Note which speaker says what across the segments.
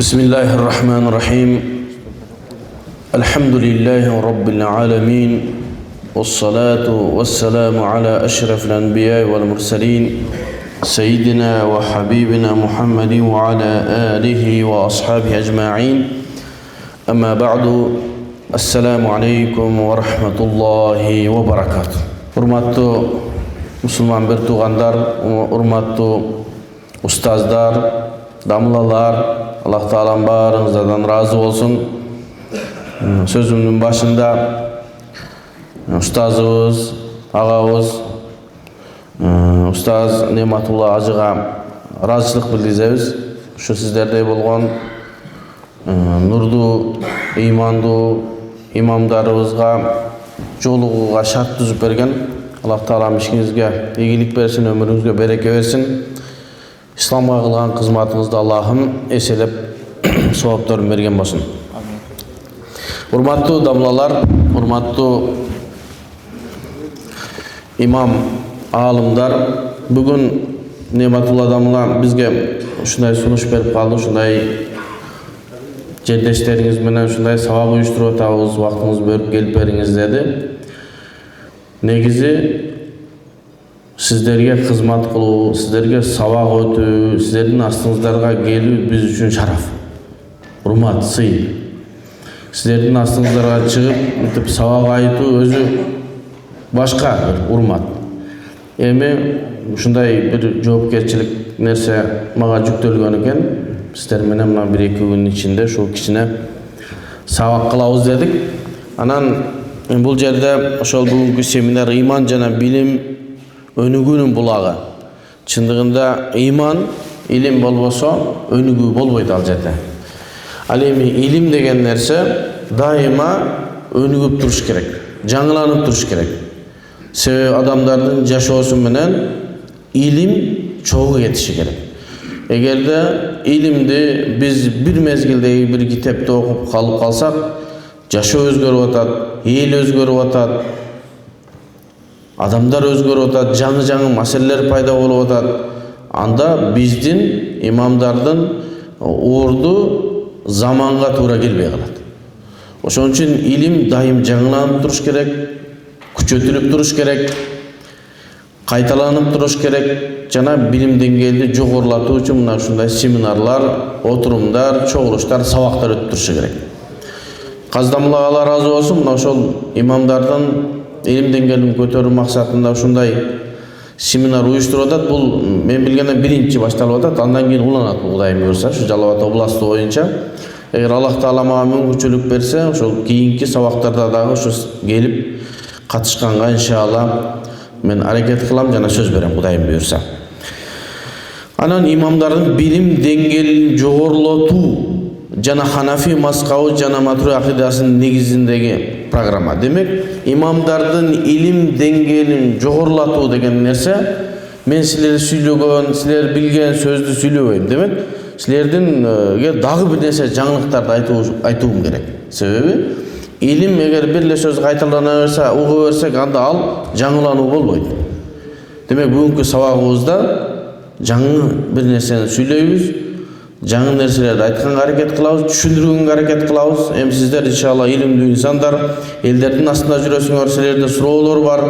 Speaker 1: بسم الله الرحمن الرحيم الحمد لله رب العالمين والصلاة والسلام على أشرف الأنبياء والمرسلين سيدنا وحبيبنا محمد وعلى آله وأصحابه أجمعين أما بعد السلام عليكم ورحمة الله وبركاته. Hurmatlı Müslüman bir tuğanlar, hurmatlı ustazlar, damlalar, Allah Teala'nın barınızdan razı olsun. Sözümün başında ustazımız, ağamız, Ustaz Nematullah Acıga razılık bildiririz. Şu sizlerde bolğan nurdu, imandu imamlarımızga joluğuga şart düzüp bergen. Allah Teala işinizge iyilik versin, ömrünüzge bereke versin. İslam'a kılgan kızmatınızda Allah'ım eselep sevaplarını bergen bolsun. Hurmatlı damlalar, hurmatlı imam alımlar, bugün Nematullah damla bizge şunday sunuş berip kaldı, şunday Ceddeşleriniz menen şunday savab uyuşturup atабыз, vaktiniz bölüp gelip beriңiz dedi. Negizi sizlerge hizmet kılуу, sizlerge sabak ötүү, sizlerдің астыңыздарга келүү biz üçün şaraf. Hurmat, сый. Sizlerдің астыңыздарга чыгып, мынтип сабак айтуу өзү башка bir hurmat. Эми ушундай bir жоопкерчилик нерсе мага жүктөлгөн экен. Sizler menen mына 1-2 күн içinde şu кичине сабак кылабыз дедик. Анан бул жерде ошол бүгүнкү семинар ыйман жана билим өнүгүүнүн булагы. Чындыгында ыйман, илим болбосо өнүгүү болбойт ал жерде. Ал эми илим деген нерсе дайыма өнүгүп туруш керек, жаңыланып туруш керек. Себеби адамдардын жашоосу менен илим чогуу кетиши керек. Эгерде илимди biz bir mezgildеги bir kitapta окуп калып калсак, жашоо өзгөрүп атат, эл өзгөрүп атат, адамдар өзгөрүп атат, жаңы маселелер пайда болуп атат. Анда биздин имамдардын орду заманга туура келбей калат. Ошон үчүн илим дайым жаңыланып туруш керек, күчөтүлүп туруш керек, кайталанып туруш керек. Жана билим деңгээлди жогорулатуу үчүн мына ушундай семинарлар, отурумдар, чогулуштар, сабактар өтүп турушу керек. Каздамлага Алла разы болсун, мына ошол имамдардын илим деңгээлин көтөрүү максатында ушундай семинар уюштуруп атат. Бул мен билгенден биринчи башталып атат, андан кийин уланат Кудайым буйрса, ушу Жалал Абад областы боюнча. Эгер Аллах Таала мага мүмкүнчүлүк берсе, ошол кийинки сабактарда дагы ушу келип катышканга иншалла мен аракет кылам жана сөз берем Кудайым буйрса. Анан имамдардын билим деңгээлин жогорулатуу жана Ханафи мазхабы жана Матуриди акидасынын негизиндеги программа. Демек, имамдардын илим деңгээлин жогорулатуу деген нерсе мен силер сүйлөгөн, силер билген сөздү сүйлөбөйм. Демек, силердинге дагы бир нерсе жаңылыктарды айтуум керек. Себеби илим эгер бир эле сөз кайталана берсе, уга берсек, анда ал жаңылануу болбойт. Демек, бүгүнкү сабагыбызда жаңы бир нерсени сүйлөйбүз, жаңы нерселерди айтканга аракет кылабыз, түшүндүргөнгө аракет кылабыз. Эми сиздер иншалла илимдүү инсандар, элдердин астында жүрөсүңөр, силерде суроолор бар,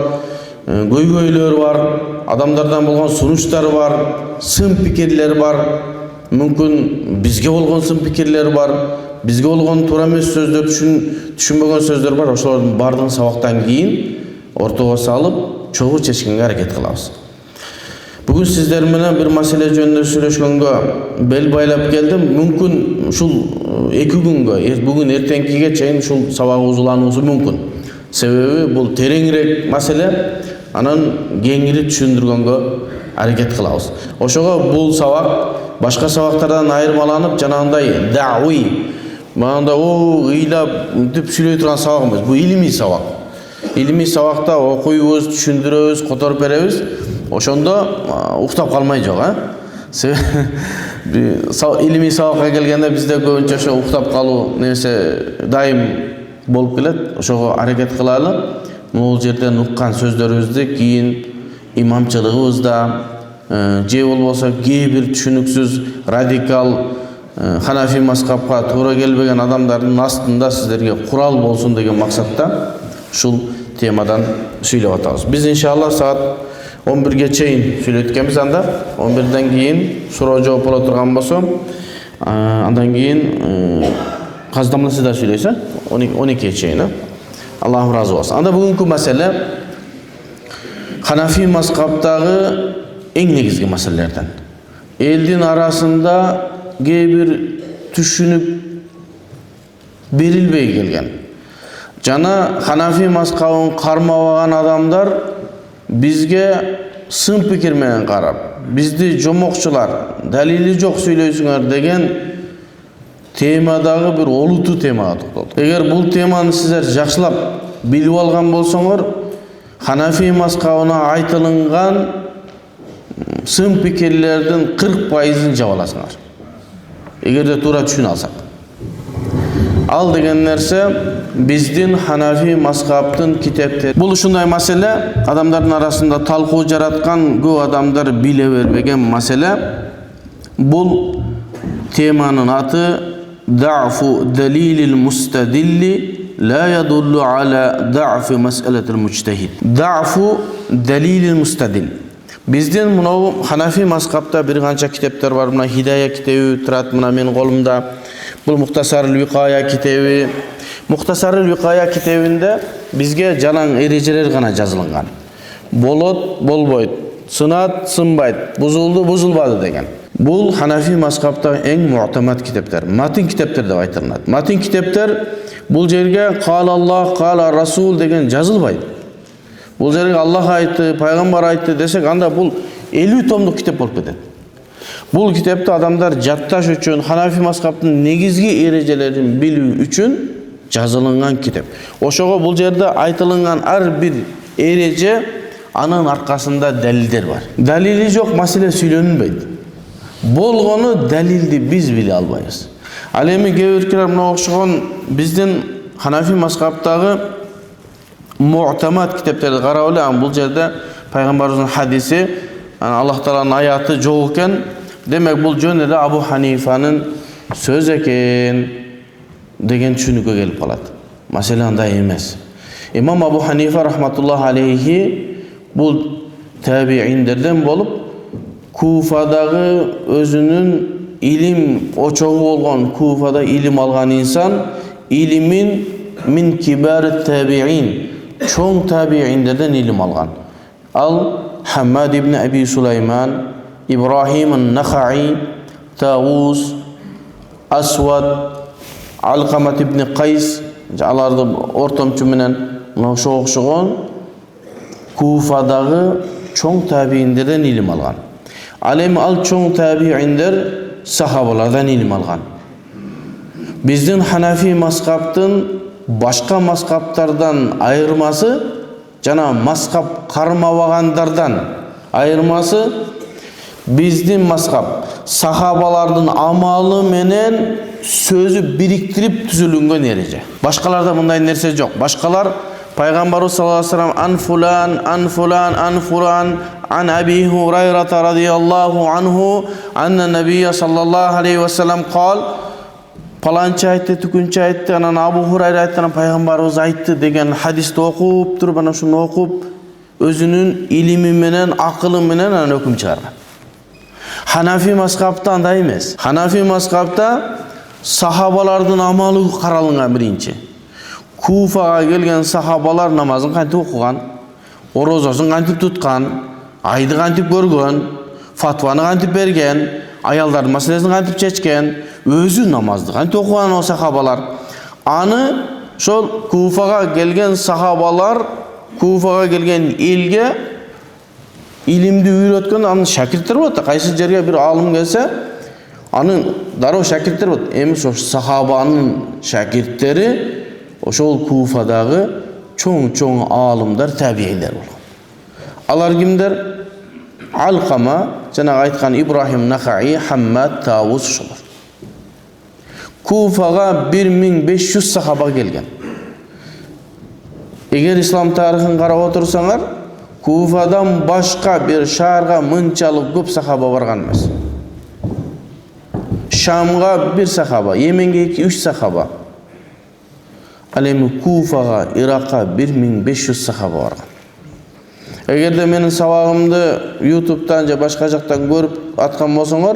Speaker 1: көйгөйлөр бар, адамдардан болгон сунуштар бар, сын пикирлер бар. Мүмкүн бизге болгон сын пикирлер бар, бизге болгон туура эмес сөздөр, түшүнбөгөн сөздөр бар. Ошолордун бардыгын сабактан кийин ортого салып, чогуу чечкенге аракет кылабыз. Бүгүн сиздер менен бир маселе жөнүндө сүйлөшкөнгө бел байлап келдим. Мүмкүн ушул 2 күнгө, бүгүн эртеңкиге чейин ушул сабагыбыз улануусу мүмкүн. Себеби бул тереңирээк маселе, анан кеңири түшүндүргөнгө аракет кылабыз. Ошого бул сабак башка сабактардан айырмаланып, жанагындай дауи, мындай ыйлап деп сүйлөй турган сабак эмес. Бул илимий сабак. Илимий сабакта окуйбуз, түшүндүрөбүз, которуп беребиз. Ошондо уктап калмай жок, илимий сабакка келгенде бизде көбүнчө ошо уктап калуу нерсе дайым болуп келет. Ошого аракет кылалы. Бул жерден уккан сөздөрүбүздү кийин имамчылыгыбызда же болбосо кээ бир түшүнүксүз радикал Ханафи мазхабка туура келбеген адамдардын астында сиздерге курал болсун деген максатта ушул темадан сүйлөп атабыз. Биз иншалла саат 11ге чейин сүйлөткөнбүз анда. 11ден кийин суроо жооп боло турган болсо, андан кийин каздамла сиздер сүйлөйсүз, 12ге чейин. Аллах разы болсун. Анда бүгүнкү маселе Ханафи мазхабтагы эң негизги маселелерден. Элдин арасында кээ бир түшүнүп берилбей келген. Жана Ханафи мазхабын кармабаган адамдар бизге сын пикир менен карап, бизди жомокчулар, далили жок сүйлөйсүңөр деген темадагы бир олуту темага токтолдук. Эгер бул теманы сиздер жакшылап билип алган болсоңор, Ханафи мазхабына айтылган сын пикирлердин 40%-ын жаба аласыңар. Эгерде туура түшүнө алсак. Ал деген нерсе биздин Ханафи мазхабтын китептери. Бул ушундай маселе, адамдардын арасында талкуу жараткан, көп адамдар биле бербеген маселе. Бул теманын аты Да'фу далилил мустадилли ла ядуллу аля да'фи мас'алатил мujtahid. Да'фу далилил мустадил. Биздин мынау Ханафи мазхабта бир канча китептер бар. Мына Хидая китеби турат, мына менин колумда. Бул Мухтасарул Викая китеби. Мухтасарул Викая китебинде бизге жалаң эрежелер гана жазылган. Болот, болбойт, сынат, сынбайт, бузулду, бузулбады деген. Бул Ханафи мазхабта эң муътамат китептер. Матин китептер деп айтылат. Матин китептер бул жерге кала Аллах, кала Расул деген жазылбайт. Бул жерге Аллах айтты, пайгамбар айтты десек, анда бул 50 томдук китеп болуп кетет. Бул китепти адамдар жатташ үчүн, Ханафи мазхабтын негизги эрежелерин билүү үчүн жазылган китеп. Ошого бул жерде айтылган ар бир эреже анын аркасында далилдер бар. Далили жок маселе сүйлөнбөйт. Болгону далилди биз биле албайбыз. Ал эми кээ биркилер мына окшогон биздин Ханафи мазхабтагы муътамат китептерди карап эле, бул жерде пайгамбарыбыздын хадиси, Аллах Тааланын аяты жок экен. Демек бул жөн эле Абу Ханифанын сөз экен деген түшүнүккө келип калат. Маселе андай эмес. Имам Абу Ханифа рахматуллахи алейхи бул табииндерден болуп, Куфадагы өзүнүн илим очогу болгон, Куфада илим алган инсан, илимин мин кибар табиин, чоң табииндерден илим алган. Ал Хаммад ибн Аби Сулайман, Ибрахим ан-Нахаи, Таус, Асвад, Алкамат ибн Кайс, аларды ортомчу менен ошого окшогон Куфадагы чоң табииндерден илим алган. Ал эми ал чоң табииндер сахабалардан илим алган. Биздин Ханафи мазхабтын башка мазхабтардан айырмасы, жана мазхаб кармабагандардан айырмасы, биздин мазхаб сахабалардын амалы менен сөзү бириктирип түзүлгөн эреже. Башкаларда мындай нерсе жок. Башкалар Пайгамбарыбыз саллаллаху алейхи ва саллям ан фулан, ан фулан, ан Аби Хурайрата радияллаху анху, анна набия саллаллаху алейхи ва саллям кал, паланчы айтты, түкүнчү айтты, анан Абу Хурайра айтты, анан Пайгамбарыбыз айтты деген хадисти окуп туруп, анан ушуну окуп, өзүнүн илими менен, акылы менен анан өкүм чыгарган. Ханафи мазхабта андай эмес. Ханафи мазхабта сахабалардын амалы каралган биринчи. Куфага келген сахабалар намазын кантип окуган, орозосун кантип туткан, айды кантип көргөн, фатваны кантип берген, аялдардын маселесин кантип чечкен, өзү намазды кантип окуган о сахабалар. Аны ошол Куфага келген сахабалар, Куфага келген элге илимди үйрөткөн анын шакирттери болот. Кайсы жерге бир алым келсе, анын дароо шакирттери болот. Эми ошол сахабанын шакирттери ошол Куфадагы чоң алымдар, табиилер болгон. Алар кимдер? Алкама, жана айткан Ибрахим Нахаи, Хаммад, Таус ошолор. Куфага 1500 сахаба келген. Эгер ислам тарыхын карап отурсаңар, Куфадан башка бир шаарга мынчалык көп сахаба барган эмес. Şamga bir sahaba, Yemen'e 2-3 sahaba. Alemi Kufa'ga, Irak'a 1500 sahaba var. Eğer de menin savağımdı YouTube'dan ya başka jaktan görüp atkan bolsoňor,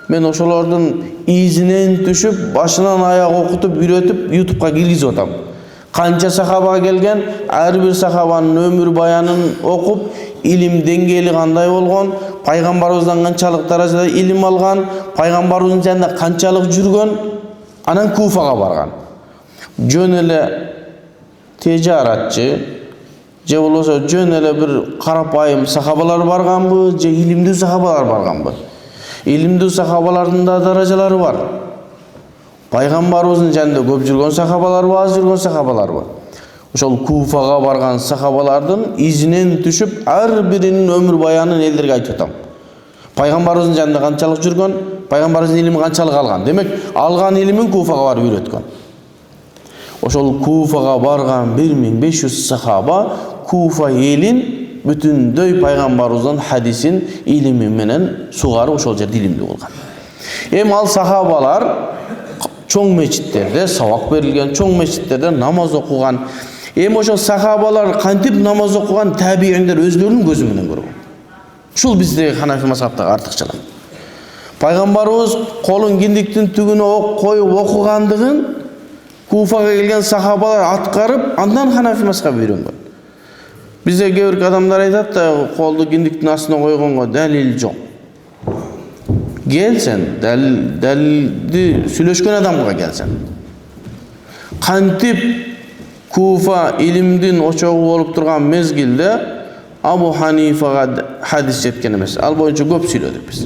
Speaker 1: men oşolardan izinen düşüp, başından ayak okutup, üretip YouTube'ga girgizip atam. Kança sahaba gelgen, her bir sahabanın ömür bayanın okup, ilim dengeli kanday bolgon, Paygambarыбыздан kançalık darajada ilim algan, Paygambarыбыздын janında kançalık жүрgön, anan Kufaga bargan. Jön ele ticaratçı, je bolsa jön ele bir karapayım sahabalar barganbı, je ilimdүү sahabalar barganbı. İlimdүү sahabalardın da darajalary var. Paygambarыбыздын janında köp жүрgөн sahabalar var, az жүрgön sahabalar var. Ошол Kufaga bargan sahabalardın izinen düşüp, her birinin ömür bayanын elderge aytып atam. Paygambarыбыздын janında kançalık жүрgön, Paygambarыбыздын ilimi kançalık algan. Demek, algan ilimin Kufaga barıp üretkön. Oşol Kufaga bargan 1500 sahaba Kufa elin bütünдөй Paygambarыбыздын hadisin ilimi menen sugarı oşol jerde ilimli bolgan. Em al sahabalar çoң meçitlerde sabak berilgen, çoң meçitlerde namaz okugan. Em oşol sahabalar kantip namaz okugan tabiinler özlerinin gözü menen görgөн. Şul bizde Hanefi mazhabtagı artыкçılık. Paygambarыбыз kolun kindiktin tügüne koyup okugandygın Kufaga gelgen sahabalar atkarıp, andan Hanefi mazhabı öğrenген. Bize gevrik adamlar aytat da koldu kindiktin astına koygonga dalil jok. Gelsen, dalildi süleşken adamga gelsen. Kantip Kufa ilimdin oçoğu bolup turgan mezgilde Abu Hanifa'ga hadis jetken emes. Al boyunca köp süйлödük biz.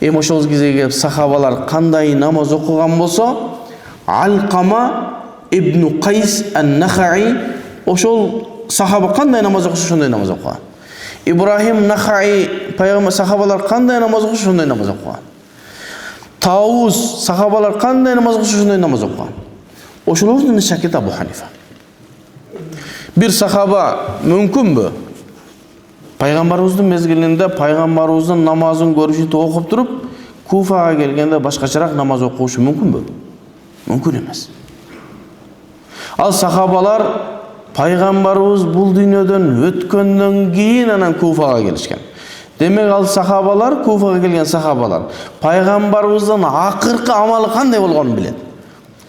Speaker 1: Em oşol gizege sahabalar kanday namaz okugan bolsa, Alqama ibn Qays an-Nakha'i oşol sahaba kanday namaz okuşu şonday namaz okugan. İbrahim Nakha'i paygambar sahabalar kanday namaz okuşu şonday namaz okugan. Tawus sahabalar kanday namaz okuşu şonday namaz okugan. Oşolorдун şakit Abu Hanifa. Bir sahaba mümkünbü? Paygambarыбыздын mezgilinde Paygambarыбыздын namazın görüşütü okup durup Kufaga gelgende başkaçarak namaz okuşu mümkünbü? Mümkün emas. Al sahabalar Paygambarыбыз bul dünyadan ötkönden keyin anan Kufaga gelişken. Demek al sahabalar Kufaga gelgen sahabalar Paygambarыбыздын akırkı amalı kanday bolgonun bilen.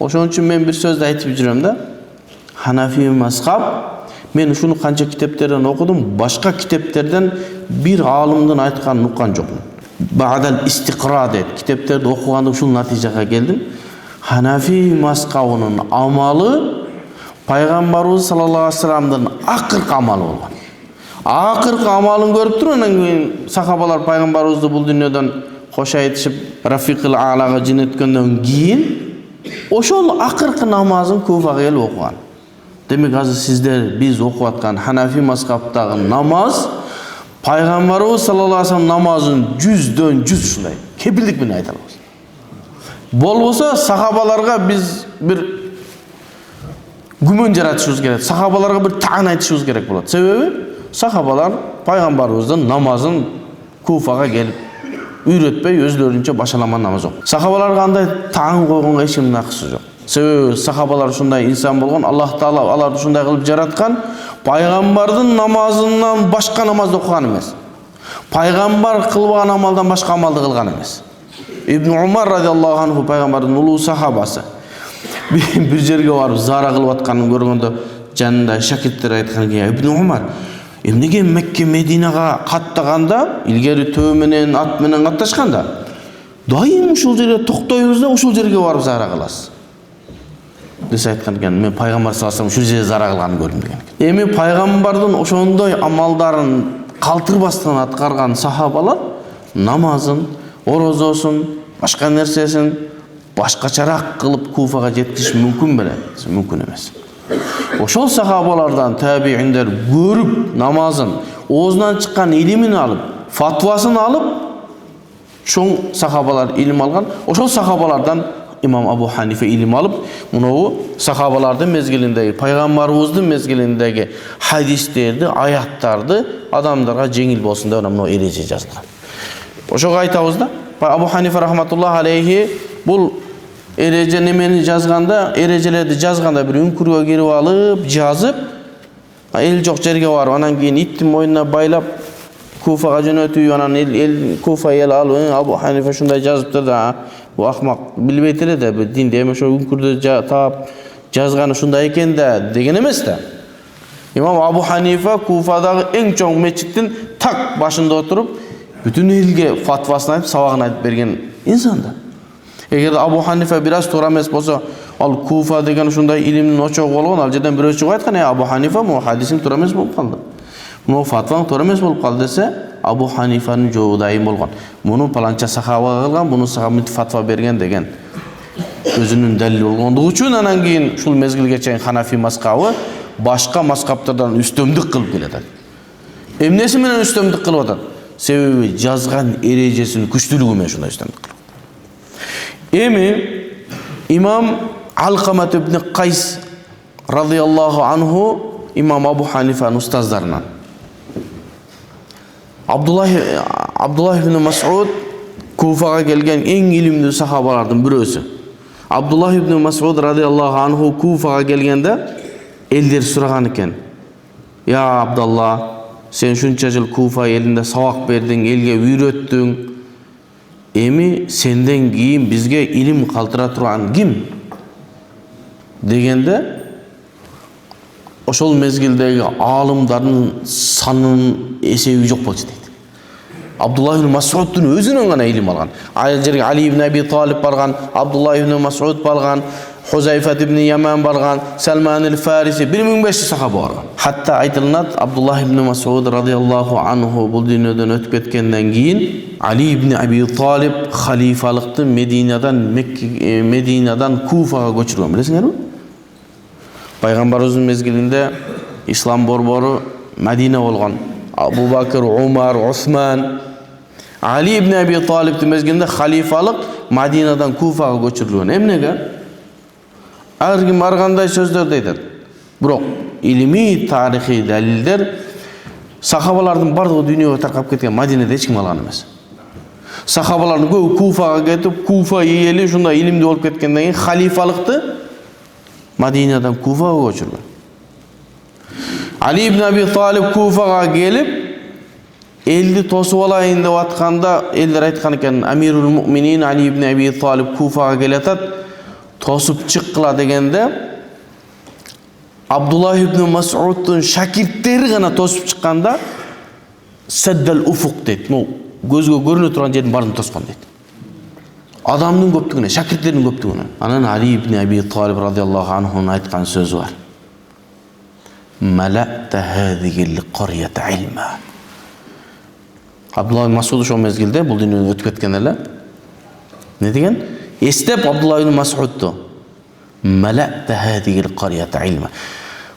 Speaker 1: Oşon üçün men bir sözde aytып жүрөm da. Hanefi mazhab men şunu kança kitaplardan okudum, başka kitaplardan bir alımdan aytkan nukkan jokmун. Ba'dal istiqra deyt. Kitaplarda okuganda şul natijага geldim. Hanefi mazhabının amalı Paygambarыбыз sallallahu aleyhi ve sellem'den akırkı amalı olgan. Akırkı amalın görüp turun, sahabalar Paygambarыбызды bul dünyadan hoş aytışıp Rafiqil A'laga jinetkenden keyin oşol akırkı namazın Kufaga gelip okugan. Demek hazır sizler biz okuvatkan Hanefi mazhabtagı namaz Paygambarыбыз sallallahu aleyhi ve sellem namazın 100'den 100 şulay. Kepildik mini aytalım. Bolbosa sahabalarga biz bir gümön jaratışыбыз керек. Sahabalarga bir ta'an aytışыбыз керек bolat. Sebebi sahabalar Paygambarыбыздын namazın Kufaga gelip üretpey özlörünçe başalaman namaz yok. Sahabalar kanday ta'an koygonga hiç kimnin akısı yok. Sebebi sahabalar şunday insan bolgon, Allah Taala alardı şunday kılıp jaratkan, Paygambardın namazından başka namaz okugan emas. Paygambar kılbagan amaldan başka amalды kılgan emas. İbn Umar radıyallahu anhu Paygambardın ulu sahabası. Bir jerge barıp zara kılıp atkanын görgöndө janында şakittler aytkan ki İbn Umar emnege Mekke Medinaga kattaganda ilgeri tөө menен at menен kattaşkanda dayım uşul жерге токтойбуз да ушул жерге барып зара кыласыз. Dese aytkan eкен, men Paygambar sallallahu aleyhi ve sellem uşul жерге зара кылганын көрдүм деген. Эми Paygambardын ошондой амалдарын калтырбастан аткарган сахабалар намазын, орозосун, başka нерсесин başkaçarak kılıp Kufaga jetkiriş mümkün belе? Mümkün emas. Oşol sahabalardan tabiinler görüp namazın oğuzundan çıkan ilimini alıp, fatvasını alıp, çoğun sahabalar ilim algan. Oşol sahabalardan İmam Abu Hanife ilim alıp, bunu sahabalardan mezgilindeki, Paygambarımыздın mezgilindeki hadislerdi, ayatlardı, adamlara jеңил bolsun da ona ereje yazılgan. Oşo aytabız da Abu Hanifa rahmatullah aleyhi bul ereje nemeni жазганда, erежелерди жазганда bir үңкүргө кирип алып, жазып, эл жок жерге барып, анан кийин иттин мойнуна байлап Куфага жөнөтүү, анан эл Куфа эл алып, Абу Ханифа шундай жазыптыр да, бу акмак билбейт эле да, динде эми ошо үңкүрдү таап жазганы шундай экен да деген эмес да. Имам Абу Ханифа Куфадагы эң чоң мечиттин так башында отуруп, бүтүн элге фатвасын айтып, сабагын айтып берген инсан да. Эгер Абу Ханифа бир аз туура эмес болсо, ал Куфа деген ушундай илимдин очогу болгон, ал жерден бирөө чыгып айткан, Абу Ханифа могу хадисиң туура эмес болуп калды. Могу фатваң туура эмес болуп калды десе, Абу Ханифанын жообу дайым болгон. Муну паланча сахаба кылган, буну сахаба фатва берген деген өзүнүн далили болгондугу үчүн анан кийин ушул мезгилге чейин Ханафи мазхабы башка мазхабтардан үстөмдүк кылып келет. Эмнеси менен үстөмдүк кылып атат? Себеби жазган эрежесинин күчтүүлүгү менен ушундай үстөмдүк кылып. Эми имам Алкамат ибн Кайс радияллаху анху имам Абу Ханифанын устаздарынан. Абдуллах ибн Мас'уд Куфага келген эң илимдүү сахабалардын бирөөсү. Абдуллах ибн Мас'уд радияллаху анху Куфага келгенде элдер сураган экен. Я Абдулла, сен шунча жыл Куфа элинде сабак бердиң, элге үйрөттүң. Эми сенден кийин бизге илим калтыра турган ким? Дегенде ошол мезгилдеги аалымдардын санынын эсеби жок болчу дейт. Абдуллах ибн Мас'удтун өзүнөн гана илим алган. Ал жерге Али ибн Аби Талиб барган, Абдуллах ибн Мас'уд барган, Хузайфат ибн Яман барган, Салман аль-Фариси 1500 сахаба барган. Хатта айтылат, Абдуллах ибн Мас'уд радияллаху анху бул дүйнөдөн өтүп кеткенден кийин Али ибн Аби Талиб халифалыкты Мединадан Куфага көчүргөн, билесиңерби? Пайгамбарыбыздын мезгилинде ислам борбору Медина болгон. Абу Бакр, Умар, Усман, Али ибн Аби Талибтин мезгилинде халифалык Мединадан Куфага көчүрүлгөн. Эмнеге? Ар ким ар кандай сөздөрдү айтат. Бирок илимий тарыхый далилдер сахабалардын бардыгы дүйнөгө таркап кеткен, Мединеде эч ким алган эмес. Сахабалардын көбү Куфага кетип, Куфа эли ушундай илимдүү болуп кеткенден кийин халифалыкты Мединадан Куфага көчүргөн. Али ибн Аби Талиб Куфага келип, элди тосуп алайын деп атканда, элдер айткан экен, Амирул Муъминин Али ибн Аби Талиб Куфага келатат, тосуп чыккыла дегенде, Абдуллах ибн Мас'удтун шакирттери гана тосуп чыкканда, Саддал уфук дейт. Көзгө көрүнө турган жердин баарын тоскон дейт. Адамдын көптүгүнө, шакирттердин көптүгүнө. Анан Али ибн Аби Талиб радияллаху анхунун айткан сөзү бар. Малата хадигил карьята илма. Абдуллах ибн Мас'уд ошол мезгилде бул дүйнөдөн өтүп кеткен эле. Не деген? Эстеп Абдуллах ибн Мас'удду. Малата хадигил карьята илма.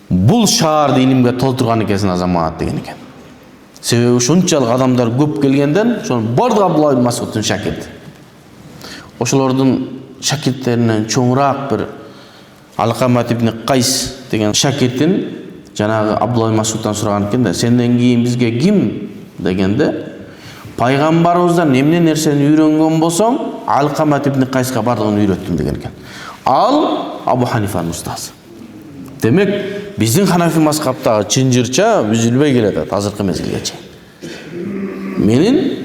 Speaker 1: Бул шаарды илимге толтурган экенсиң азамат деген экен. Себеби ушунчалык адамдар көп келгенден, ошонун бардыгы Абдуллах ибн Мас'удтун шакирти. Ошолордун шакирттеринен чоңураак бир Алкамат ибн Кайс деген шакиртин жанагы Абдуллах ибн Мас'удтан сураган экен да, сенден кийин бизге ким дегенде, пайгамбарыбыздан эмне нерсени үйрөнгөн болсоң, Алкамат ибн Кайска бардыгын үйрөттүм деген экен. Ал Абу Ханифанын устазы. Демек, биздин Ханафи мазхабтагы чынжырча үзүлбөй келатат азыркы мезгилге чейин. Менин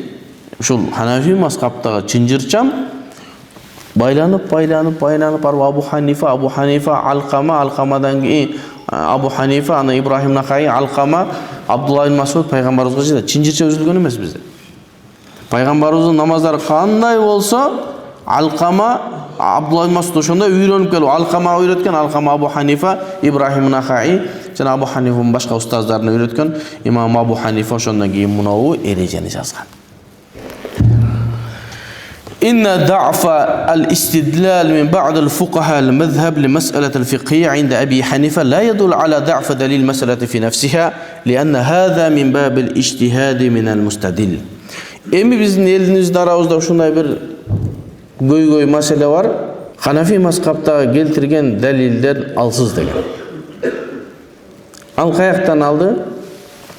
Speaker 1: ушул Ханафи мазхабтагы чынжырчам байланып Абу Ханифа, Алкамадан кийин Абу Ханифа, ана Ибрахим Нахаи, Алкама, Абдуллах ибн Мас'уд пайгамбарыбызга жетет. Чынжырча үзүлгөн эмес бизде. Пайгамбарыбыздын намаздары кандай болсо, Алкама, Абдуллах ибн Мас'уд ошондой үйрөнүп келип, Алкама үйрөткөн, Алкама Абу Ханифа, Ибрахим Нахаи, жана Абу Ханифанын башка устаздарына үйрөткөн, имам Абу Ханифа ошондон кийин мунабу эрежени жазган. إن ضعف الاستدلال من بعض الفقهاء المذهب لمسألة الفقهية عند أبي حنيفة لا يدل على ضعف دليل المسألة في نفسها لأن هذا من باب الاجتهاد من المستدل. Эми биздин элибиздин арабызда ушундай бир көйгөй маселе бар. Ханафи мазхабтагы келтирген далилдер алсыз деген. Ал каяктан алды?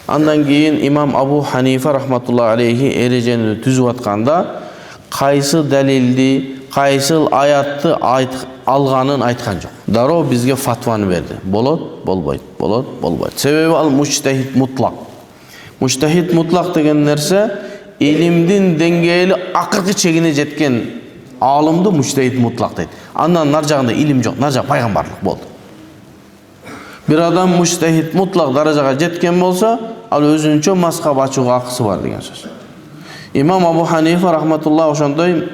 Speaker 1: Андан кийин имам Абу Ханифа рахматуллахи алейхи эрежени түзүп атканда кайсы далилди, кайсыл аятты алганын айткан жок. Дароо бизге фатваны берди. Болот, болбойт, болот, болбойт. Себеби ал муштахид мутлак. Муштахид мутлак деген нерсе илимдин деңгээли акыркы чегине жеткен алымды муштахид мутлак дейт. Андан нар жагында илим жок, нар жагы пайгамбарлык болду. Bir adam mujtahid mutlaq darajaga жеткен болса, ал өзүнчө мазхаб ачууга акысы бар деген сөз. Имам Абу Ханифа рахматуллах ошондой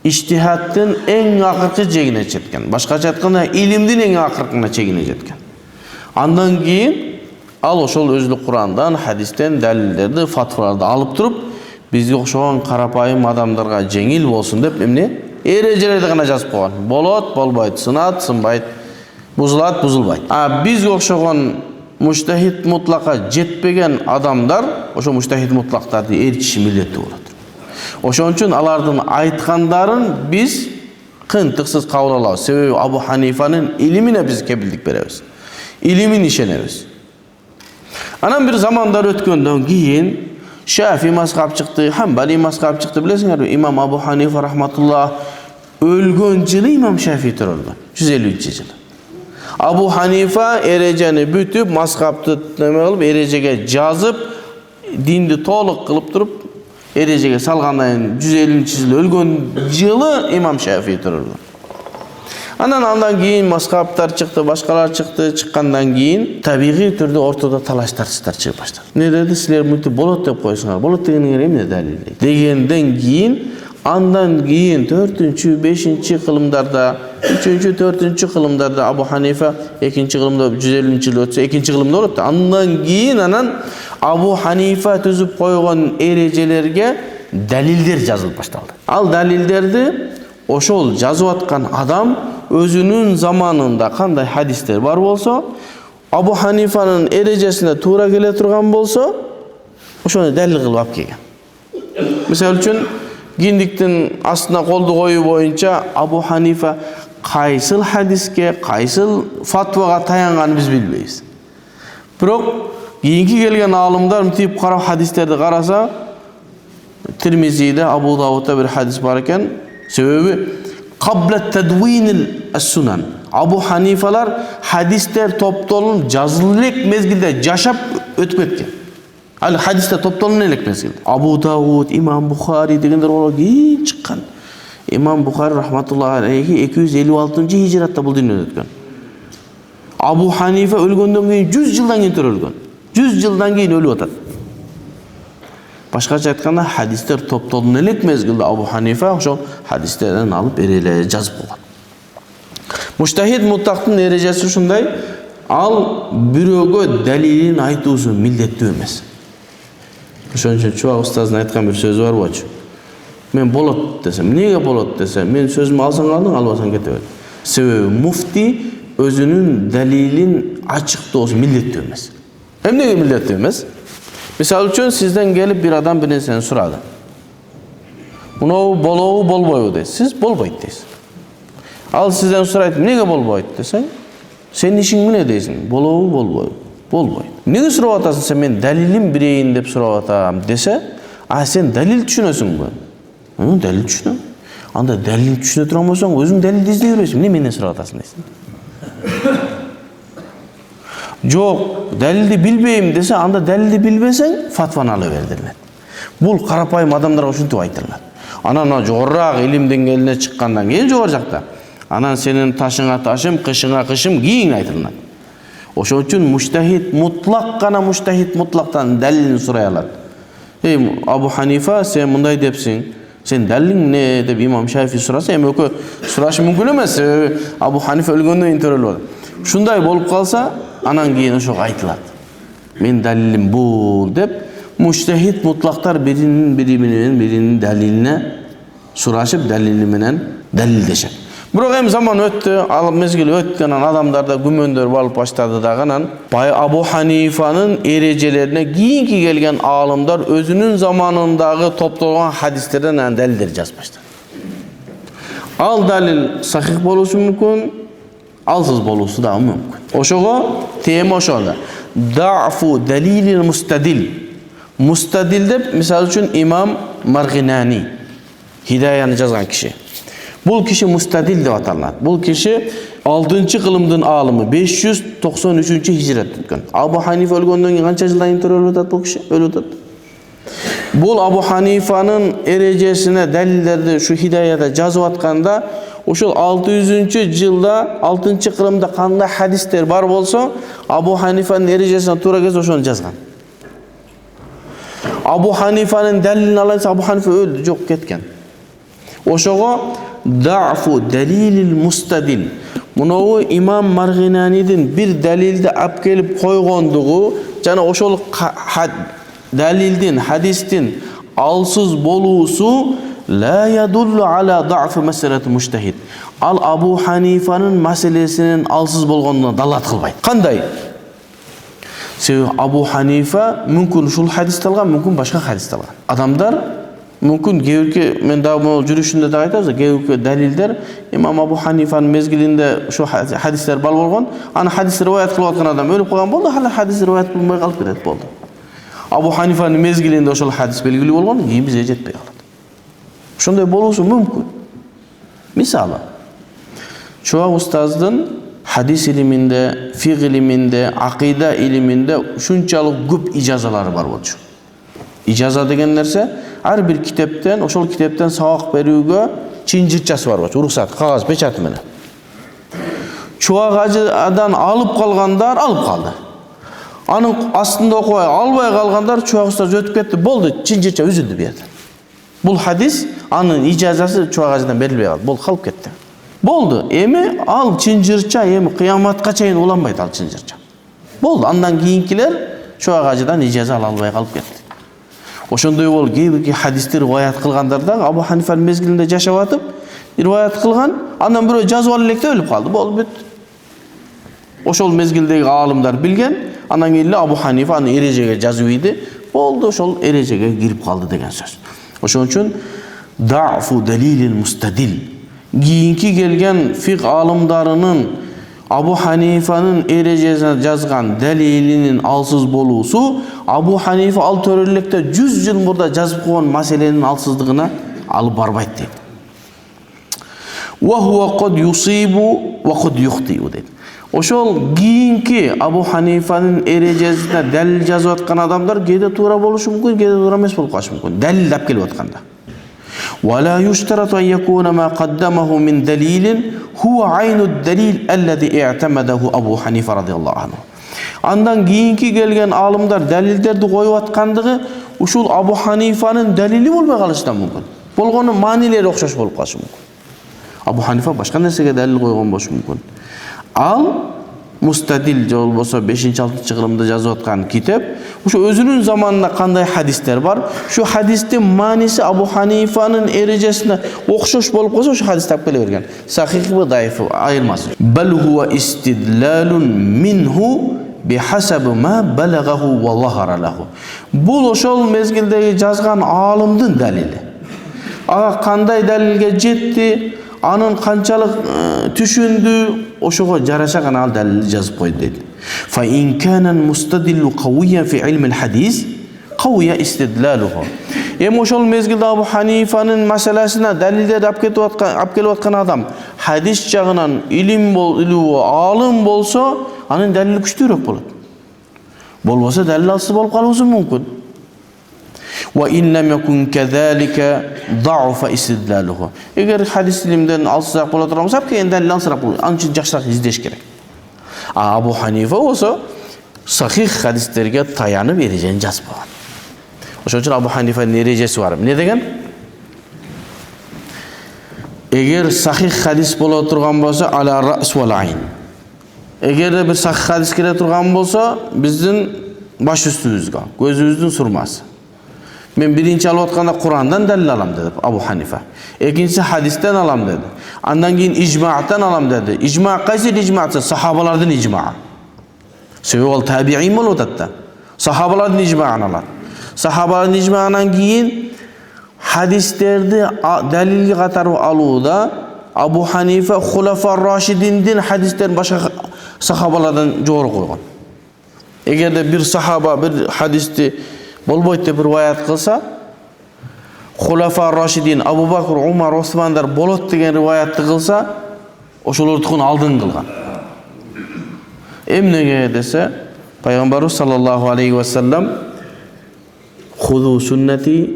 Speaker 1: иштихаттын эң акыркы чегине жеткен. Башкача айтканда, илимдин эң акыркына чегине жеткен. Андан кийин ал ошол өзүлүк Курандан, хадистен далилдерди, фатваларды алып туруп, бизге окшогон карапайым адамдарга жеңил болсун деп эмне? Эрежелерди гана жазып койгон. Болот, болбойт, сынат, сынбайт, бузулат, бузулбайт. Бизге окшогон муштахид мутлакка жетпеген адамдар ошо муштахид мутлактарды ээрчиши милдеттүү болот. Ошон үчүн алардын айткандарын биз кыйынтыксыз кабыл алабыз. Себеби Абу Ханифанын илимине биз кепилдик беребиз. Илимин ишенебиз. Анан бир замандар өткөндөн кийин Шафи мазхаб чыкты, Хамбали мазхаб чыкты. Билесиңерби, имам Абу Ханифа рахматуллах өлгөн жылы имам Шафи турулду. 150-жылы. Абу Ханифа эрежени бүтүп, мазхабты неме кылып, эрежеге жазып, динди толук кылып туруп, эрежеге салгандан 150-жылы өлгөн жылы имам Шафи турулду. Андан кийин мазхабтар чыкты, башкалар чыкты, чыккандан кийин табигый түрдө ортодо талаш тартыштар чыгып баштады. Не деди, силер мынтип болот деп койсуңар. Болот дегениңер эмне далил дегенден кийин, андан кийин 4-5 кылымдарда, 3-4 кылымдарда Абу Ханифа, 2 кылымда 150-жыл өтсө, 2 кылымда болот. Андан кийин Абу Ханифа түзүп койгон эрежелерге далилдер жазылып башталды. Ал далилдерди ошол жазып аткан адам өзүнүн заманында кандай хадистер бар болсо, Абу Ханифанын эрежесине туура келе турган болсо, ошону далил кылып алып келген. Мисалы үчүн, киндиктин астына колду коюу боюнча Абу Ханифа кайсыл хадиске, кайсыл фатвага таянганын биз билбейбиз. Бирок кийинки келген алымдар мынтип карап хадистерди караса, Тирмизиде, Абу Давудда бир хадис бар экен. Себеби кабла тадвин ас-сунан. Абу Ханифалар хадистер топтолун жазылып элек мезгилде жашап өтүп кеткен. Ал хадистер топтолун элек мезгилде. Абу Давуд, Имам Бухари дегендер олар кийин чыккан. Имам Бухари рахматуллах алейхи 256-хижратта бул дүйнөдө өткөн. Абу Ханифа өлгөндөн кийин 100 жылдан кийин төрөлгөн. 100 жылдан кийин өлүп атат. Башкача айтканда, хадистер топтолун элек мезгилде Абу Ханифа ошол хадистерден алып эреле жазып койгон. Муштахид муттактын эрежеси ушундай, ал бирөөгө далилин айтуусу милдеттүү эмес. Ошон үчүн Чубак устаздын айткан бир сөзү бар болчу. Мен болот десем, эмнеге болот десем, мен сөзүмдү алсаң алдың, албасаң кете бер. Себеби муфти өзүнүн далилин ачыктоосу милдеттүү эмес. Эмнеге милдеттүү эмес? Мисалы үчүн, сизден келип бир адам бир нерсени сурады. Муну болобу, болбойбу дейсиз. Сиз болбойт дейсиз. Ал сизден сурайт, эмнеге болбойт десең, сенин ишиң эмне дейсиң? Болобу, болбойбу? Болбойт. Эмнеге сурап атасың сен, мен далилим бирейин деп сурап атам десе, сен далил түшүнөсүңбү? Далил түшүнөм. Анда далил түшүнө турган болсоң, өзүң далилди издей бересиң. Эмне менден сурап атасың дейсиң? Жок, далилди билбейм десе, анда далилди билбесең, фатваны ала бер делет. Бул карапайым адамдарга ушинтип айтылат. Анан жогорак илим деңгээлине чыккандан кийин жогору жакта, анан сенин ташыңа ташым, кышыңа кышым кийин айтылат. Ошон үчүн муштахид мутлак гана муштахид мутлактан далилин сурай алат. Абу Ханифа, сен мындай депсиң, сен далилиң эмне деп имам Шафи сураса, эми экөө сурашы мүмкүн эмес. Абу Ханифа өлгөндөн кийин төрөлүп атат. Ушундай болуп калса, анан кийин ошого айтылат. Мен далилим бул деп муштахид мутлактар биринин далилине сурашып, далили менен далилдешет. Бирок эми заман өттү, ал мезгил өткөн, адамдарда күмөндөр болуп баштады дагы. Анан Абу Ханифанын эрежелерине кийинки келген аалымдар өзүнүн заманындагы топтолгон хадистерден далилдер жазып баштады. Ал далил сахих болушу мүмкүн, алсыз болуусу да мүмкүн. Ошого тема ошол. Дафу далилил мустадил. Мустадил деп, мисалы үчүн имам Маргинани. Hidayani жазган киши. Бул киши мустадил деп аталат. Бул киши 6-кылымдын алымы 593-хижрет өткөн. Абу Ханифа өлгөндөн кийин канча жылдан кийин өлүп атат бул киши? Өлүп атат. Бул Абу Ханифанын эрежесине далилдерди şu Hidayada жазып атканда, ошол 600-жылда 6-кылымда кандай хадистер бар болсо, Абу Ханифанын эрежесине туура келсе ошону жазган. Абу Ханифанын далилин алайса, Абу Ханифа өлдү, жок кеткен. Ошого дафу далилил мустадил. Мунау имам Маргинанидин бир далилди алып келип койгондугу жана ошол далилдин, хадистин алсыз болуусу ла ядуллу ала дафи маселати муштахид. Ал Абу Ханифанын маселесинин алсыз болгонуна далат кылбайт. Кандай? Себеби Абу Ханифа мүмкүн ушул хадисти алган, мүмкүн башка хадисти алган. Адамдар мүмкүн кээбирки, мен дагы жүрүшүндө да айтабыз, кээбирки далилдер имам Абу Ханифанын мезгилинде ушу хадистер бар болгон, аны хадис риваят кылып аткан адам өлүп калган болду, hala хадис риваят кылбай калып кетет болду. Абу Ханифанын мезгилинде ошол хадис белгилүү болгон, кийин бизге жетпей калат. Ошондой болуусу мүмкүн. Мисалы, чоң устаздын hadis iliminde, fiqh iliminde, aqida iliminde şunçalık көп icazalары бар болчу. Icazа деген нерсе ар бир китептен, ошол китептен сабак берүүгө чинжирчасы бар болчу, уруксат, кагаз, печаты менен. Чуагажыдан алып калгандар алып калды. Анын астында окубай албай калгандар чуак устаз өтүп кетти, болду, чинжирча үзүлдү бу жерден. Бул хадис анын ижазасы чуагажыдан берилбей калды, болду, калып кетти. Болду, эми ал чинжирча эми кыяматка чейин уланбайт ал чинжирча. Болду, андан кийинкилер чуагажыдан ижаза ала албай калып кетти. Ошондой болуп кээбирки хадисти риваят кылгандар да Абу Ханифанын мезгилинде жашап атып, риваят кылган, андан бирөө жазып ала электе өлүп калды. Болду, бүт. Ошол мезгилдеги аалымдар билген, андан кийин Абу Ханифа аны эрежеге жазып ийди. Болду, ошол эрежеге кирип калды деген сөз. Ошон үчүн дафу далилил мустадил. Кийинки келген фиq алымдарынын Абу Ханифанын эрежесине жазган далилинин алсыз болуусу Абу Ханифа ал төрөлүктө 100 жыл мурда жазып койгон маселенин алсыздыгына алып барбайт дейт. Ва хува кад юсибу ва кад юхтиу дейт. Ошол кийинки Абу Ханифанын эрежесине далил жазып аткан адамдар кээде туура болушу мүмкүн, кээде туура эмес болуп калышы мүмкүн. Далил алып келип атканда. ولا يشترط أن يكون ما قدمه من دليل هو عين الدليل الذي اعتمده أبو حنيفة رضي الله عنه. Андан кийинки келген алымдар далилдерди коюп аткандыгы ушул Абу Ханифанын далили болбой калышы да мүмкүн. Болгону маанилери окшош болуп калышы мүмкүн. Абу Ханифа башка нерсеге далил койгон болушу мүмкүн. Ал Mustadil же болбосо 5-6 кылымда жазып аткан китеп, ушу өзүнүн заманында кандай хадистер бар, шу хадистин мааниси Абу Ханифанын эрежесине окшош болуп калса, ушу хадисти алып келе берген. Сахих бу даиф айырмасы. Бал хува истидлалун минху бихасаб ма балагаху ва лахара лаху. Бул ошол мезгилдеги жазган аалымдын далили. Ага кандай далилге жетти, анын канчалык түшүндү, ошого жараша гана ал далилди жазып койду дейт. Fa in kana al-mustadillu qawiyyan fi ilm al-hadis, qawiya istidlaluhu. Эми ошол мезгилде Абу Ханифанын маселесине далилдерди алып келип аткан адам хадис жагынан илимдүү аалым болсо, анын далили күчтүүрөөк болот. Болбосо далил алсыз болуп калуусу мүмкүн. Wa in lam yakun kadhalika da'fa istidlaluhu. Эгер хадис илимден алсызак боло турган болсо, кийин далил алсызак болот. Анын үчүн жакшыраак издеш керек. Абу Ханифа болсо сахих хадистерге таянып эрежени жазып койгон. Ошон үчүн Абу Ханифанын эрежеси бар. Эмне деген? Эгер сахих хадис боло турган болсо, ала рас вал айн. Эгер бир сахих хадис келе турган болсо, биздин баш үстүбүзгө, көзүбүздүн сурмасы. Мен биринчи алып атканда Курандан далил алам деди Абу Ханифа. Экинчиси хадистен алам деди. Андан кийин ижмаътан алам деди. Ижма кайсы ижмаъсы? Сахабалардын ижмаы. Себеби ал табиин болуп атат да. Сахабалардын ижмаын алат. Сахабалардын ижмаынан кийин хадистерди далилге катарып алууда Абу Ханифа Хулафа Рашидиндин хадистерин башка сахабалардан жогору койгон. Эгерде бир сахаба бир хадисти болбойт деп риваят кылса, Хулафа Рашидин, Абу Бакр, Умар, Османдар болот деген риваятты кылса, ошолордукун алдын кылган. Эмнеге десе, Пайгамбарыбыз саллаллаху алейхи ва саллям "Хузу суннати,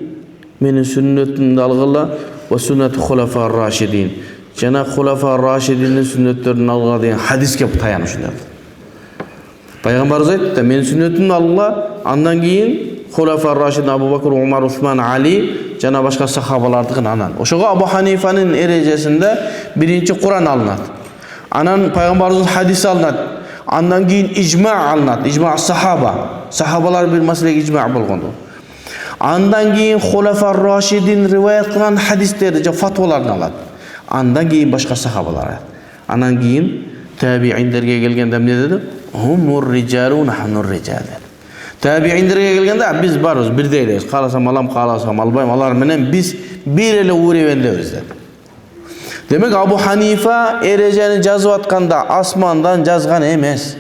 Speaker 1: менин сүннөтүмдү алгыла, ва суннату хулафа Рашидин." Жана хулафа Рашидиндин сүннөттөрүн алгыла деген хадиске таянышты. Пайгамбарыбыз айтты, менин сүннөтүмдү алгыла, андан кийин хулафа Рашидин Абу Бакр, Умар, Усман, Али жана башка сахабалардыкын анан. Ошого Абу Ханифанын эрежесинде биринчи Куран алынат. Анан пайгамбарыбыздын хадиси алынат. Андан кийин ижма алынат. Ижма сахаба. Сахабалар бир маселеге ижма болгонду. Андан кийин хулафа Рашидин риваят кылган хадистерди же фатваларын алат. Андан кийин башка сахабалар. Анан кийин табииндерге келгенде эмне деди? Хумур риджалу нахнур риджал. Табииндерге келгенде биз барбыз, бирдей элебиз. Кааласам алам, кааласам албайм. Алар менен биз бир эле уребендебиз деди. Демек Абу Ханифа эрежени жазып атканда асмандан жазган эмес.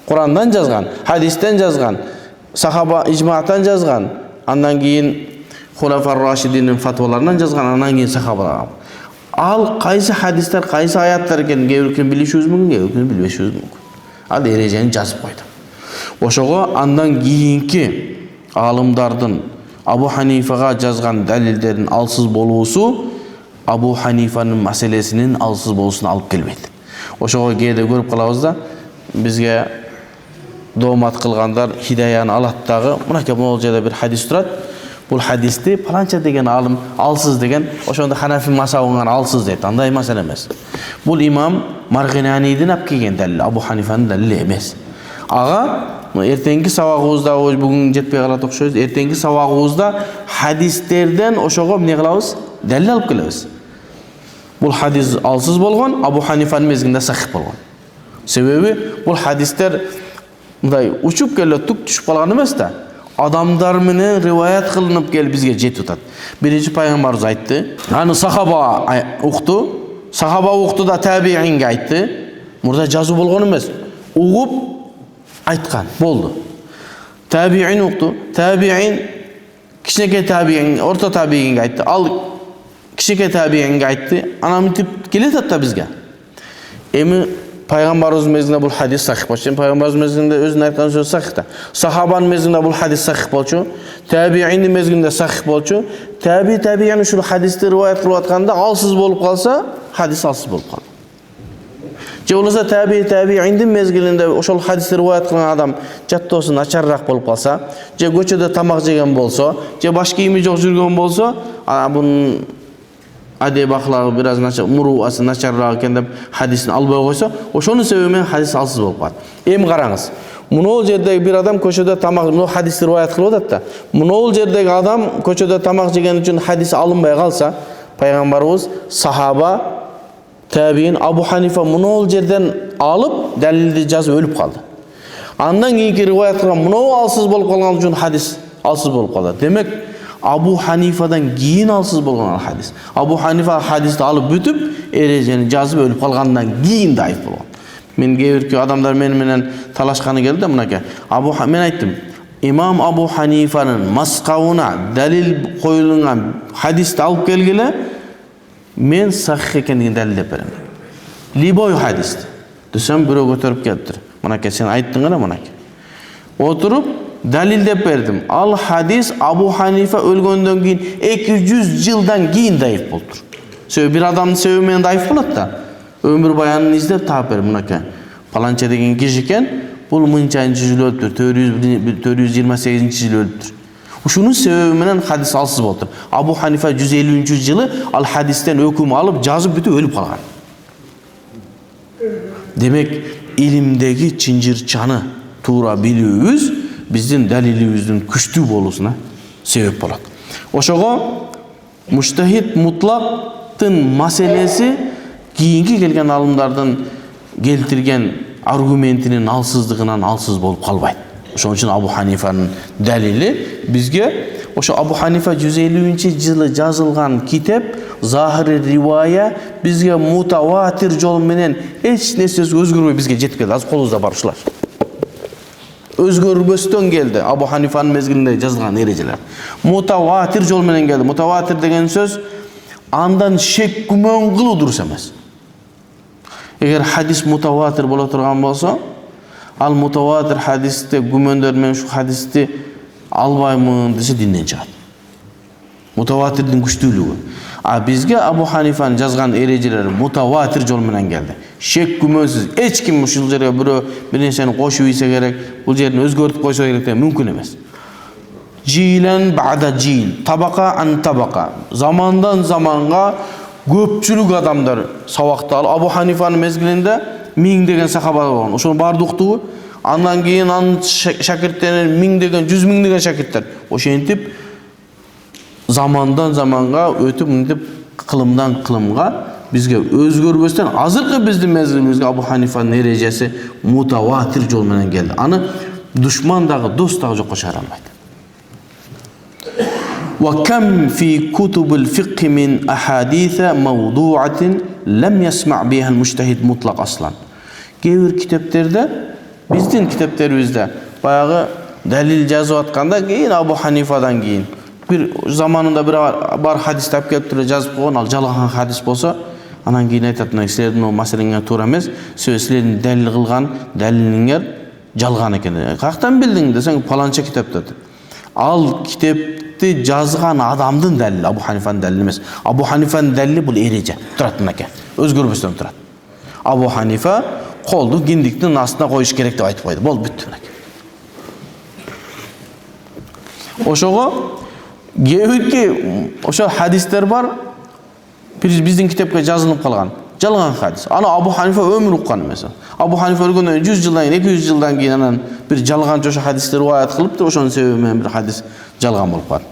Speaker 1: Курандан жазган, хадистен жазган, сахаба ижмаатан жазган, андан кийин хулафа Рашидинин фатваларынан жазган, андан кийин сахабалар. Ал кайсы хадистер, кайсы аяттар экенин кээ билишибиз мүмкүн, кээ билбешибиз мүмкүн. Ал эрежени жазып койду. Ошого андан кийинки алымдардын Абу Ханифага жазган далилдерин алсыз болуусу Абу Ханифанын маселесинин алсыз болуусуна алып келбейт. Ошого кээде көрүп калабыз да, бизге доомат кылгандар хидаяны алат дагы, мынакей могул жерде бир хадис турат. Бул хадисти паланча деген алым алсыз деген, ошондо Ханафи мазхабынан алсыз дейт. Андай маселе эмес. Бул имам Маргинанидин алып келген далил, Абу Ханифанын далили эмес. Ага эртеңки сабагыбызда, бүгүн жетпей калат окшойбуз. Эртеңки сабагыбызда хадистерден ошого эмне кылабыз? Далил алып келебиз. Бул хадис алсыз болгон, Абу Ханифанын мезгилинде сахих болгон. Себеби бул хадистер мындай учуп келип тук түшүп калган эмес да. Адамдар менен риваят кылынып келип бизге жетип атат. Биринчи пайгамбарыбыз айтты, аны сахаба укту, сахаба укту да табиинге айтты. Мурда жазуу болгон эмес. Угуп айткан болду. Табиин укту, табиин кичинекей табиин, орто табиинге айтты. Ал кичинекей табиинге айтты. Анан мынтип келет да бизге. Эми пайгамбарыбыз мезгилинде бул хадис сахих болчу. Пайгамбарыбыз мезгилинде өзүнүн айткан сөзү сахих да. Сахабанын мезгилинде бул хадис сахих болчу. Табииндин мезгилинде сахих болчу. Табиин ушул хадисти риваят кылып атканда алсыз болуп калса, хадис алсыз болуп калат. Же болбосо табииндин мезгилинде ошол хадисти риваят кылган адам жаттоосу начарыраак болуп калса, же көчөдө тамак жеген болсо, же баш кийими жок жүргөн болсо, бунун адеп ахлагы бир аз начар, муруасы начарыраак экен деп хадисин албай койсо, ошонун себеби менен хадис алсыз болуп калат. Эми караңыз. Мунул жердеги бир адам көчөдө тамак, мына хадисти риваят кылып атат да. Мунул жердеги адам көчөдө тамак жеген үчүн хадис алынбай калса, пайгамбарыбыз, сахаба, табиин, Абу Ханифа мунул жерден алып далилди жазып өлүп калды. Андан кийинки риваят кылган мунул алсыз болуп калган үчүн хадис алсыз болуп калды. Демек Абу Ханифадан кийин алсыз болгон хадис. Абу Ханифа хадисти алып бүтүп, эрежени жазып өлүп калгандан кийин даиф болгон. Мен кээ адамдар менен талашканы келди да мынакей. Мен айттым, имам Абу Ханифанын маскабына далил коюлган хадисти алып келгиле, мен сахих экендигин далилдеп берем. Либой хадисти. Десем бирөө көтөрүп келиптир. Мынакей сен айттың эле мынакей. Отуруп далилдеп бердим. Ал хадис Абу Ханифа өлгөндөн кийин 200 жылдан кийин даиф болуптур. Себеби бир адамдын себеби менен даиф болот да. Өмүр баянын издеп таап берип мынакей. Паланча деген киши экен, бул мынчанчы жыл өлүптүр, 428-жылы өлүптүр. Ушунун себеби менен хадис алсыз болуптур. Абу Ханифа 150-жылы ал хадистен өкүм алып, жазып бүтүп өлүп калган. Демек, илимдеги чынжырчаны туура билүүбүз биздин далилибиздин күчтүү болуусуна себеп болот. Ошого муштахид мутлактын маселеси кийинки келген алымдардын келтирген аргументинин алсыздыгынан алсыз болуп калбайт. Ошон үчүн Абу Ханифанын далили бизге ошо Абу Ханифа 150-жылы жазылган китеп Захири ривая бизге мутаватир жол менен эч нерсеси өзгөрбөй бизге жетип келди. Азыр колубузда бар ушулар. Özgörбөстөн geldi. Abu Hanifa'nın mezgilinde yazılgan erejeler. Mutavatir jol menen geldi. Mutavatir degen söz andan şek gümön kılуу durus emas. Eğer hadis mutavatir bola turgan bolsa, al mutavatir hadiste gümönдөр men şu hadisti albaymın dese dinden çıgat. Mutavatirдин күчтүүлүгү. Bizge Abu Hanifa'nın yazgan erejeleri mutavatir jol menen geldi. Şek gümönsüz hiç kim uşul жерге bir nersени koşup ise gerek, bu jerini özgörtüp koysa gerek de mümkün emas. Cilen ba'da cil, tabaka an tabaka. Zamandan zamanga köpçülük adamlar sabakta al. Abu Hanifa'nın mezgilinde 1000 degen sahaba bolgan. Oşonu bardı uktuğu. Andan keyin anın şakirtlerinin 1000 degen, 100 000 degen şakirtler. Oşentip zamandan zamanga ötüp mintip kılımdan kılımga bizge özgörбөстөн azırkı bizdin mezgilimizge Abu Hanifa'nın erejesi mutavatir jol menen geldi. Anı düşman dağı dost dağı jokko çıkara almaydı. وكم في كتب الفقه من أحاديث موضوعة لم يسمع بها المجتهد مطلق أصلا. Кейбір kitaplarda bizdin kitaplarımızda bayağı dalil жазып атканда кейін Abu Hanifa'dan кейін bir zamanında bir bar hadis tap kelip turib жазып койгон, ал жалган hadis bolsa, анан кейін айтат, силердин o маселеңе туура эмес, силердин dalil кылган далилиңер жалган экен. Каяктан билдиң десең, паланча kitapta. Al kitapты жазган адамдын dalili, Abu Hanifa'nın dalili эмес. Abu Hanifa'nın dalili бул эреже турат мынакей. Өзгөрбөстөн турат. Abu Hanifa koldu gindiktin астына koyuş gerek деп айтып койду. Бол бүттү мынакей. Ошого Gevki oşa hadisler var. Bizdin kitapka жазылып калган. Жалган hadis. Ana Abu Hanifa ömür ukkan mesela. Abu Hanifa ölgönden 100 yıldan 200 yıldan keyin anan bir жалган joşa hadisler rivayet kılıptı. Oşonun sebebi menen bir hadis жалган bolup kaldı.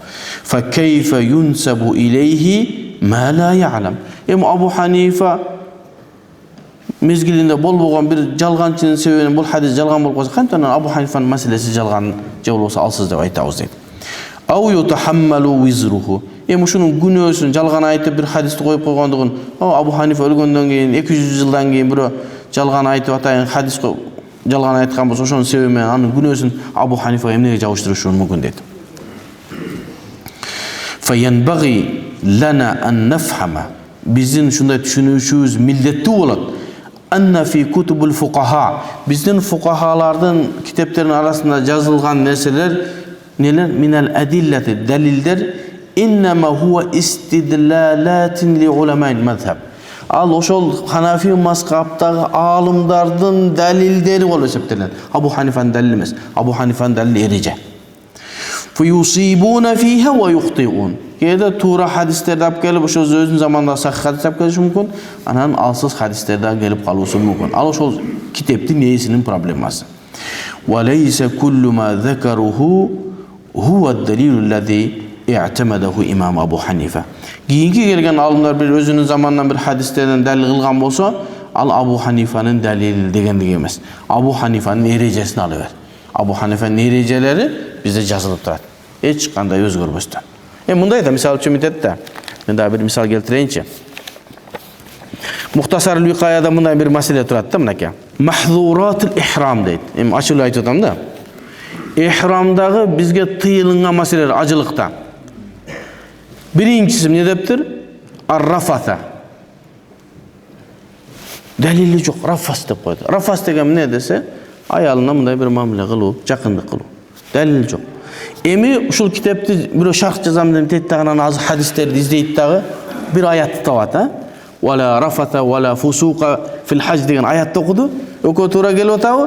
Speaker 1: Fa keyfe yunsabu ileyhi ma la ya'lam. Abu Hanifa mezgilinde bol bolgan bir жалганчынын sebebini bu hadis жалган bolup kalsa, kantan Abu Hanifa'nın meselesi жалган je bolsa alsız dep aytabız deydi. Au yutahammalu wizruhu. Şunun günөөsүн жалган айтып bir hadisти koyup koygондугун, Abu Hanifa ölgөндөн кийин 200 жылдан кийин бирөө жалган айтып атайын hadis жалган айткан болсо, ошонун себеби менен анын günөөсүн Abu Hanifa эмнеге жабыштырышы мүмкүн дейт. Fayanbaghi lana an nafhama. Биздин ушундай түшүнүүчүбүз милдеттүү болот. Anna fi kutubul fuqaha. Bizdin fuqahalardын kitaplarının arasında жазылган нерселер neler minel adilleti delildir innema huwa istidlalatin li ulema'il mezheb. Al oşol Hanafi mazhabdagi alimdardın dalilleri bolup eseptiler. Abu Hanifa'nın dalili emas. Abu Hanifa'nın dalili ereje. Fayusibuna fiha ve yukhti'un. Keda to'g'ri hadislarda olib kelib o'sha o'zining zamonida sahih hadis olib kelishi mumkin. Anan alsiz hadislardan kelib qolishi mumkin. Al o'sha kitobning neyisining problemasi. Wa laysa kullu ma zakaruhu huwa ad-dalil alladhi i'tamadahu Imam Abu Hanifa. Keyingi kelgan olimlar bir o'zining zamonidan bir hadislardan dalil qilgan bo'lsa, al Abu Hanifa'nın dalili degandigi emas. Abu Hanifa'nın erejesini olaver. Abu Hanifa'nın erejeleri bizde yazılıp turadi. Hech qanday o'zgarmasdan. Bunday da misal uchun aytdi. Men daha bir misal keltireyinchi. Muhtasarul Viqayada bunday bir masala turadi-da, bunaka. Mahzuratul ihram deydi. Açık aytatam-da. Ihramdagi bizga tıyılıngan masalalar acılıqda. Birinchisi ne deptir? Ar-rafasa. Dalili yo'q, rafas deb qo'ydi. Rafas degan ne dese, ayoluna bunday bir muomala qilib, yaqinlik qilib. Dalil yo'q. Emi uşul kitapni bir şarh yazam deb tetdag'an az hadislarni izlaydi bir oyatni topadi, ha? Wala rafata wala fusuqa fil hajj degan oyatni o'qidi. O'qib to'g'ri kelib o'tadi,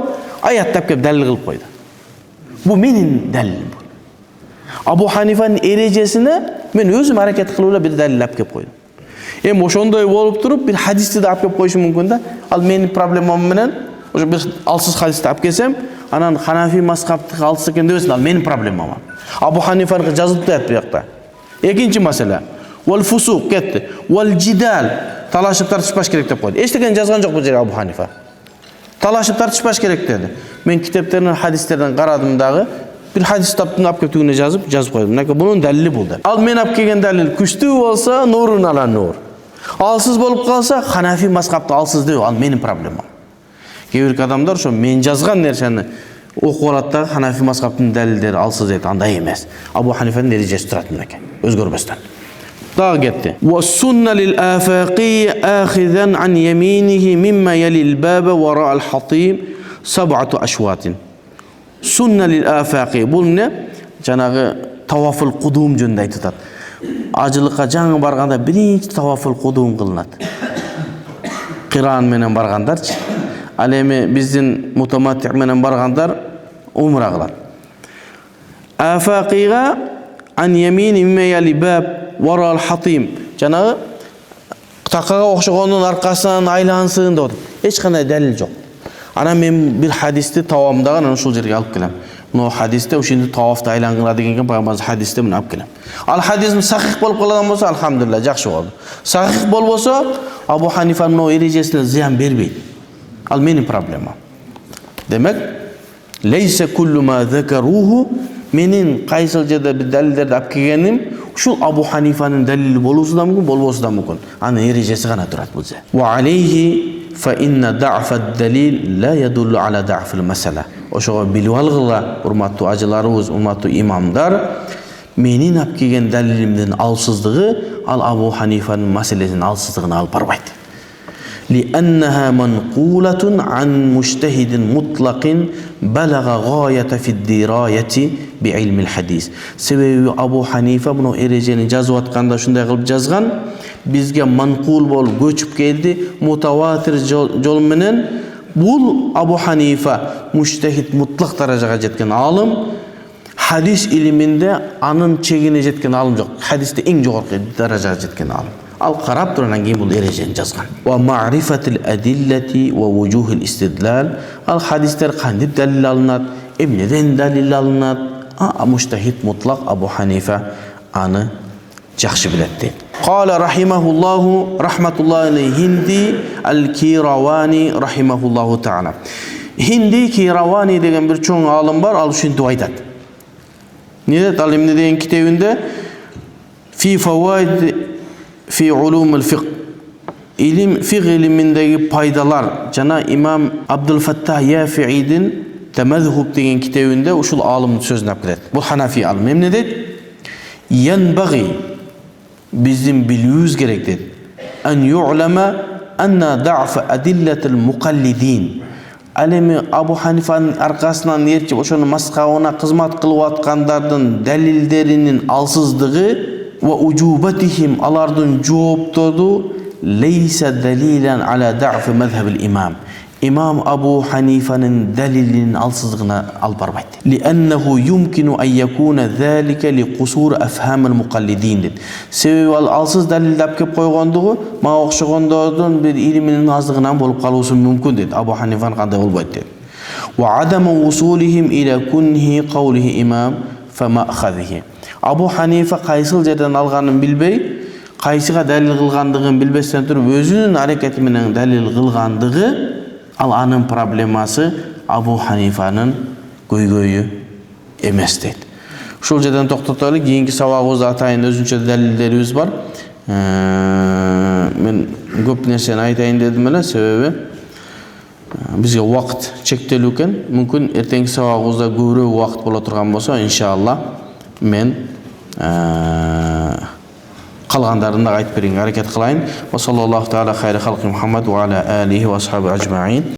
Speaker 1: oyat topib dalil qilib qo'ydi. Bu mening dalilim. Abu Hanifa'nın erejesini men o'zim harakat qilib bir dalillab kelib qo'ydim. O'shonday bo'lib turib bir hadisni da olib kelib qo'yish mumkin-da. Al mening problemim bilan o'sha bir alsiz hadisni olib kelsam, anan Hanafi mazhabni alsiz ekan desin, al mening problemim var. Abu Hanifa'nın yazıp deyapti bu yoqda. Ikkinchi masala. Wal fusuq ketdi. Wal jidal talashib tartishpash kerak deb qo'ydi. Eshitgan yazgan yo'q bu yerga Abu Hanifa. Talashib tartishpash kerak dedi. Men kitoblarni hadislardan qaradimdagi bir hadis topdim, olib kelib tuguni yozib qo'ydim. Naka bunun dalili bo'ldi. Al men olib kelgan dalil kuchli bo'lsa, nurun ala nur. Alsiz bo'lib qolsa, Hanafi mazhabda alsiz deydi, al mening problemim. Кейбір адамдар şu men жазған нәрсені окуп алат да Ханафи мазхабтын далилдери алсыз дейт. Андай эмес. Абу Ханифанын эрежеси турат мынакей, өзгөрбөстөн. Дагы кетти. Ва сунна лил афaqi akhizan an yaminihi mimma yali al-baba wara al-hatim sab'atu ashwatin. Sunna lil afaqi бул эмне? Жанагы тавафул кудум жөнүндө айтып атат. Ажылыкка жаңы барганда биринчи тавафул кудум кылынат. Кыран менен баргандарчы. Ал эми биздин мутаматтиқ менен баргандар умра кылат. Афақига ан ямини мимма яли баб вара ал-хатим. Жанагы такага окшогондун аркасынан айлансын деп. Эч кандай далил жок. Ана мен бир хадисти тавамдаган ушул жерге алып келем. Мына хадисте ушинди тавафты айлангыла дегенге пайгамбар хадисте мына алып келем. Ал хадисим сахих болуп калган болсо алхамдулилlah жакшы болду. Сахих болбосо Абу Ханифа мына эрежесине зыян бербейт. Ал менин проблема. Демек, лейса куллу ма закаруху, менин кайсыл жерде бир далилдерди алып келгеним ушул Абу Ханифанын далили болуусу да мүмкүн, болбосу да мүмкүн. Анын эрежеси гана турат бул же. Ва алейхи фа инна да'фа ad-dalil la yadullu ala da'f al-masala. Ошого билип алгыла, урматтуу ажыларыбыз, урматтуу имамдар, менин алып келген далилимдин алсыздыгы ал Абу Ханифанын маселесинин алсыздыгына алып барбайт. لأنها منقولة عن مجتهد مطلق بلغ غاية في الدراية بعلم الحديث. Себеби Абу Ханифа мына эрежени жазып атканда ушундай кылып жазган, бизге манкул болуп көчүп келди, мутаватир жол менен. Бул Абу Ханифа мujtahid мутлак даражага жеткен алым, хадис илиминде анын чегине жеткен алым жок. Хадисте эң жогорку даражага жеткен алым. Ал карап тургандан кийин бул эрежени жазган. Ва ма'рифатул адиллати ва вужухул истидлал. Ал хадистер кантип далил алынат, эмнеден далил алынат? Мujtahid мутлак Абу Ханифа аны жакшы билет дейт. Qala rahimahullahu rahmatullahi alayhi Hindi al-Kirawani rahimahullahu ta'ala. Hindi Kirawani деген бир чоң алым бар, ал ушинтип айтат. Не дейт? Ал эмне деген китебинде fi fawaid fi ulum al-fiqh. Илим фиq илиминдеги пайдалар жана имам Абдул Фаттах Яфиидин Тамазхуб деген китебинде ушул алымдын сөзүн алып келет. Бул Ханафи алым. Эмне дейт? Янбагы биздин билүүбүз керек дейт. Ан ю'лама анна да'ф адиллатил муқаллидин. Ал эми Абу Ханифанын аркасынан ээрчип ошонун маскабына кызмат кылып аткандардын далилдеринин алсыздыгы ва уджубатихим алардын жооптору лейса далилан ала да'ф мазхабил имам. Имам Абу Ханифанын далилинин алсыздыгына алып барбайт. Лианнаху юмкину ан якуна залика лиқусур афхамил муқаллидин дейт. Себеби ал алсыз далилди алып кеп койгондугу мага окшогондордун бир илиминин аздыгынан болуп калуусу мүмкүн дейт. Абу Ханифан кандай болбойт дейт. Ва адаму усулихим иля кунхи каулихи имам фамахазихи. Абу Ханифа кайсыл жерден алганын билбей, кайсыга далил кылгандыгын билбестен туруп өзүнүн аракети менен далил кылгандыгы ал анын проблемасы Абу Ханифанын көйгөйү эмес дейт. Ушул жерден токтотолу, кийинки сабагыбызда атайын өзүнчө далилдерибиз бар. Мен көп нерсени айтайын дедим эле, себеби бизге убакыт чектелүү экен. Мүмкүн эртеңки сабагыбызда көбүрөөк убакыт боло турган болсо, иншалла мен калгандарын да айтып берүүгө аракет кылайын. Ва саллаллаху таала хайра халқи Мухаммад ва аля алихи ва асхаби ажмаин.